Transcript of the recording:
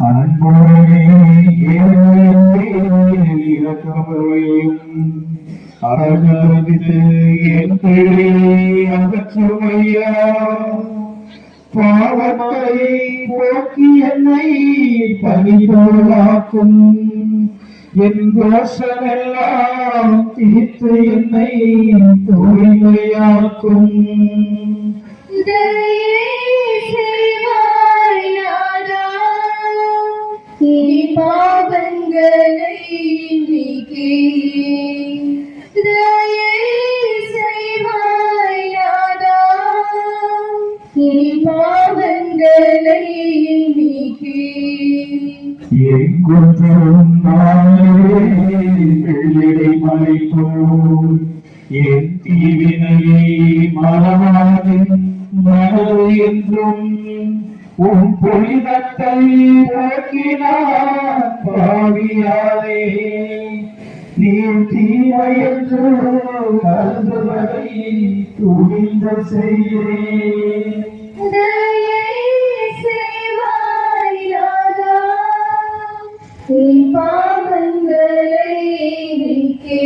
அன்புடனே இரக்கமையும் அறநறிந்து என் பிழை அகற்றுமையா. பாவத்தை போக்கி என்னை பணிபோலாக்கும் என் தோஷமெல்லாம் தீர்த்து என்னை தூய்மையாக்கும். பாவங்களை நீக்கி தயை செய்வாய் நாதா. பாவங்களை நீக்கி எங்குன்றும் வெள்ளிடை மலை போல் என் தீவினையை மறவாது மனது என்றும் உன் புனிதத்தை போக்கினான் பாவியாரே. நீ தீமையென்று கருதுவதை துணிந்த செய்கிறேன். பாவங்களை நீக்கி